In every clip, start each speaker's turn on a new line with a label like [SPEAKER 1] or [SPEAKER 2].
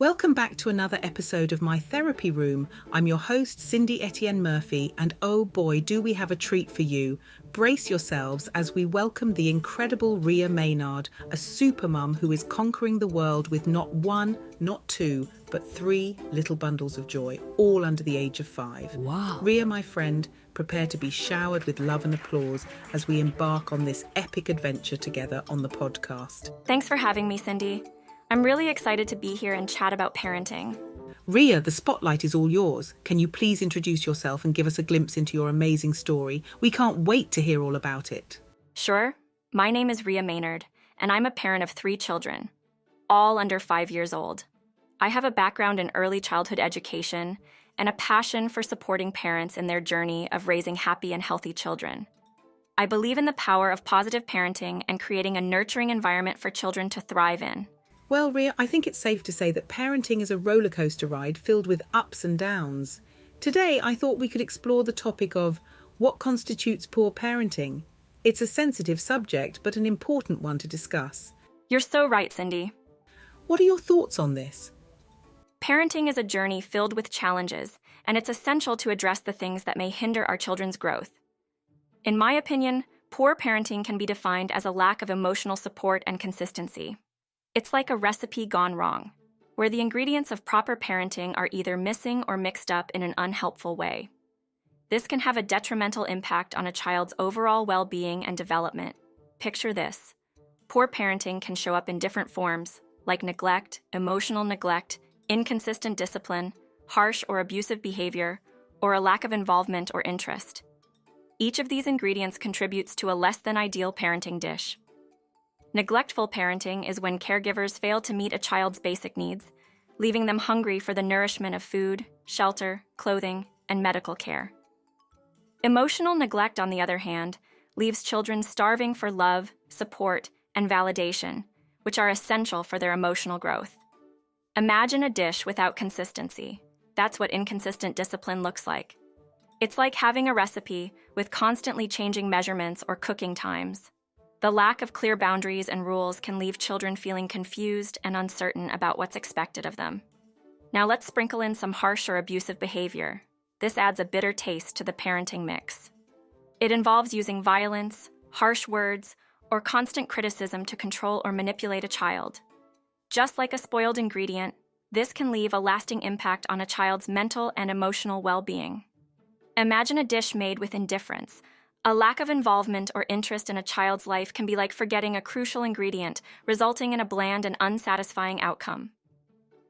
[SPEAKER 1] Welcome back to another episode of My Therapy Room. I'm your host, Cindy Ettienne-Murphy, and oh boy, do we have a treat for you. Brace yourselves as we welcome the incredible Ria Maynard, a supermum who is conquering the world with not one, not two, but three little bundles of joy, all under the age of 5.
[SPEAKER 2] Wow.
[SPEAKER 1] Ria, my friend, prepare to be showered with love and applause as we embark on this epic adventure together on the podcast.
[SPEAKER 3] Thanks for having me, Cindy. I'm really excited to be here and chat about parenting.
[SPEAKER 1] Ria, the spotlight is all yours. Can you please introduce yourself and give us a glimpse into your amazing story? We can't wait to hear all about it.
[SPEAKER 3] Sure. My name is Ria Maynard, and I'm a parent of 3 children, all under 5 years old. I have a background in early childhood education and a passion for supporting parents in their journey of raising happy and healthy children. I believe in the power of positive parenting and creating a nurturing environment for children to thrive in.
[SPEAKER 1] Well, Ria, I think it's safe to say that parenting is a roller coaster ride filled with ups and downs. Today, I thought we could explore the topic of what constitutes poor parenting. It's a sensitive subject, but an important one to discuss.
[SPEAKER 3] You're so right, Cindy.
[SPEAKER 1] What are your thoughts on this?
[SPEAKER 3] Parenting is a journey filled with challenges, and it's essential to address the things that may hinder our children's growth. In my opinion, poor parenting can be defined as a lack of emotional support and consistency. It's like a recipe gone wrong, where the ingredients of proper parenting are either missing or mixed up in an unhelpful way. This can have a detrimental impact on a child's overall well-being and development. Picture this. Poor parenting can show up in different forms, like neglect, emotional neglect, inconsistent discipline, harsh or abusive behavior, or a lack of involvement or interest. Each of these ingredients contributes to a less than ideal parenting dish. Neglectful parenting is when caregivers fail to meet a child's basic needs, leaving them hungry for the nourishment of food, shelter, clothing, and medical care. Emotional neglect, on the other hand, leaves children starving for love, support, and validation, which are essential for their emotional growth. Imagine a dish without consistency. That's what inconsistent discipline looks like. It's like having a recipe with constantly changing measurements or cooking times. The lack of clear boundaries and rules can leave children feeling confused and uncertain about what's expected of them. Now let's sprinkle in some harsh or abusive behavior. This adds a bitter taste to the parenting mix. It involves using violence, harsh words, or constant criticism to control or manipulate a child. Just like a spoiled ingredient, this can leave a lasting impact on a child's mental and emotional well-being. Imagine a dish made with indifference. A lack of involvement or interest in a child's life can be like forgetting a crucial ingredient, resulting in a bland and unsatisfying outcome.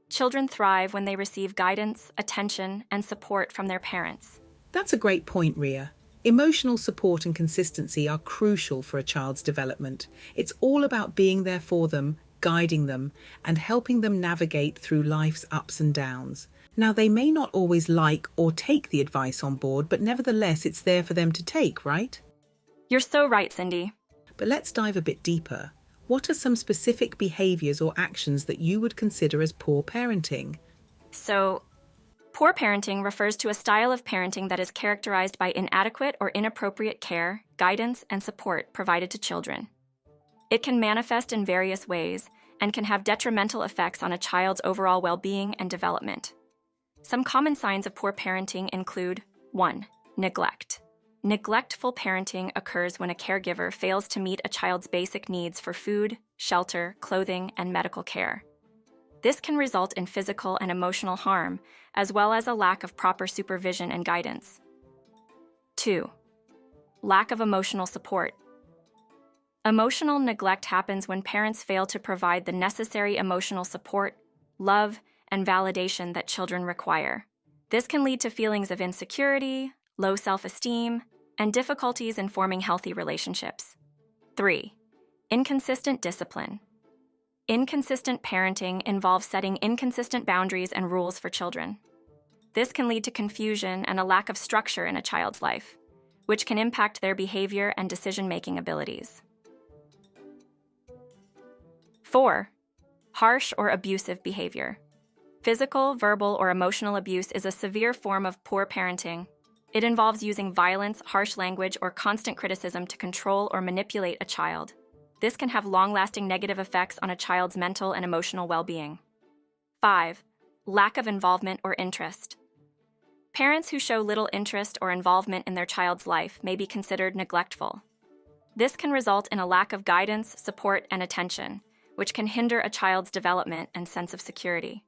[SPEAKER 3] Children thrive when they receive guidance, attention, and support from their parents.
[SPEAKER 1] That's a great point, Ria. Emotional support and consistency are crucial for a child's development. It's all about being there for them, guiding them, and helping them navigate through life's ups and downs. Now, they may not always like or take the advice on board, but nevertheless, it's there for them to take, right?
[SPEAKER 3] You're so right, Cindy.
[SPEAKER 1] But let's dive a bit deeper. What are some specific behaviors or actions that you would consider as poor parenting?
[SPEAKER 3] So, poor parenting refers to a style of parenting that is characterized by inadequate or inappropriate care, guidance, and support provided to children. It can manifest in various ways and can have detrimental effects on a child's overall well-being and development. Some common signs of poor parenting include 1. Neglect. Neglectful parenting occurs when a caregiver fails to meet a child's basic needs for food, shelter, clothing, and medical care. This can result in physical and emotional harm, as well as a lack of proper supervision and guidance. 2. Lack of emotional support. Emotional neglect happens when parents fail to provide the necessary emotional support, love, and validation that children require. This can lead to feelings of insecurity, low self-esteem, and difficulties in forming healthy relationships. 3. Inconsistent discipline. Inconsistent parenting involves setting inconsistent boundaries and rules for children. This can lead to confusion and a lack of structure in a child's life, which can impact their behavior and decision-making abilities. 4. Harsh or abusive behavior. Physical, verbal, or emotional abuse is a severe form of poor parenting. It involves using violence, harsh language, or constant criticism to control or manipulate a child. This can have long-lasting negative effects on a child's mental and emotional well-being. 5. Lack of involvement or interest. Parents who show little interest or involvement in their child's life may be considered neglectful. This can result in a lack of guidance, support, and attention, which can hinder a child's development and sense of security.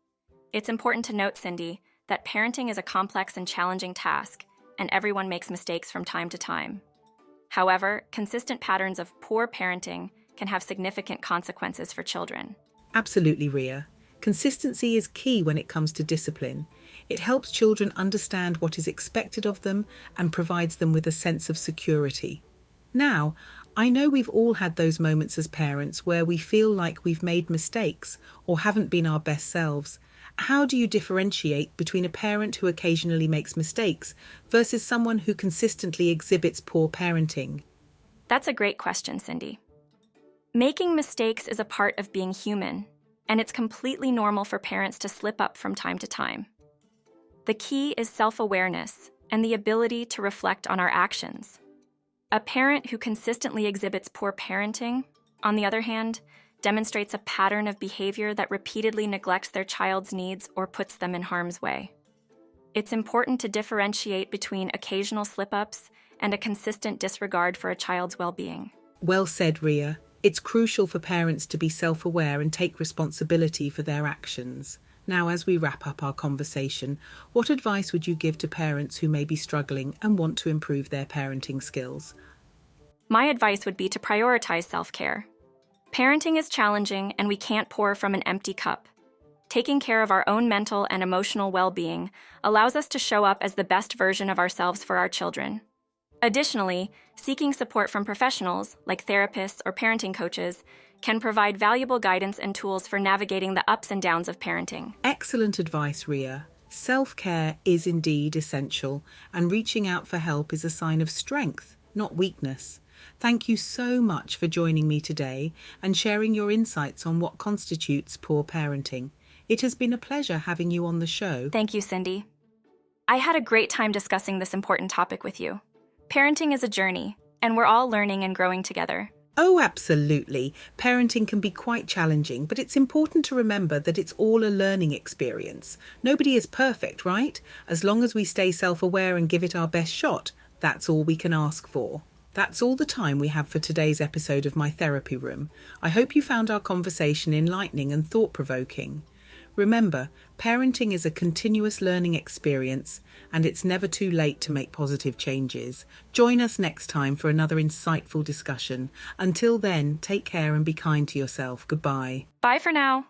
[SPEAKER 3] It's important to note, Cindy, that parenting is a complex and challenging task, and everyone makes mistakes from time to time. However, consistent patterns of poor parenting can have significant consequences for children.
[SPEAKER 1] Absolutely, Ria. Consistency is key when it comes to discipline. It helps children understand what is expected of them and provides them with a sense of security. Now, I know we've all had those moments as parents where we feel like we've made mistakes or haven't been our best selves. How do you differentiate between a parent who occasionally makes mistakes versus someone who consistently exhibits poor parenting?
[SPEAKER 3] That's a great question, Cindy. Making mistakes is a part of being human, and it's completely normal for parents to slip up from time to time. The key is self-awareness and the ability to reflect on our actions. A parent who consistently exhibits poor parenting, on the other hand, demonstrates a pattern of behavior that repeatedly neglects their child's needs or puts them in harm's way. It's important to differentiate between occasional slip-ups and a consistent disregard for a child's well-being.
[SPEAKER 1] Well said, Ria. It's crucial for parents to be self-aware and take responsibility for their actions. Now, as we wrap up our conversation, what advice would you give to parents who may be struggling and want to improve their parenting skills?
[SPEAKER 3] My advice would be to prioritize self-care. Parenting is challenging, and we can't pour from an empty cup. Taking care of our own mental and emotional well-being allows us to show up as the best version of ourselves for our children. Additionally, seeking support from professionals, like therapists or parenting coaches, can provide valuable guidance and tools for navigating the ups and downs of parenting.
[SPEAKER 1] Excellent advice, Ria. Self-care is indeed essential, and reaching out for help is a sign of strength, not weakness. Thank you so much for joining me today and sharing your insights on what constitutes poor parenting. It has been a pleasure having you on the show.
[SPEAKER 3] Thank you, Cindy. I had a great time discussing this important topic with you. Parenting is a journey, and we're all learning and growing together.
[SPEAKER 1] Oh, absolutely. Parenting can be quite challenging, but it's important to remember that it's all a learning experience. Nobody is perfect, right? As long as we stay self-aware and give it our best shot, that's all we can ask for. That's all the time we have for today's episode of My Therapy Room. I hope you found our conversation enlightening and thought-provoking. Remember, parenting is a continuous learning experience, and it's never too late to make positive changes. Join us next time for another insightful discussion. Until then, take care and be kind to yourself. Goodbye.
[SPEAKER 3] Bye for now.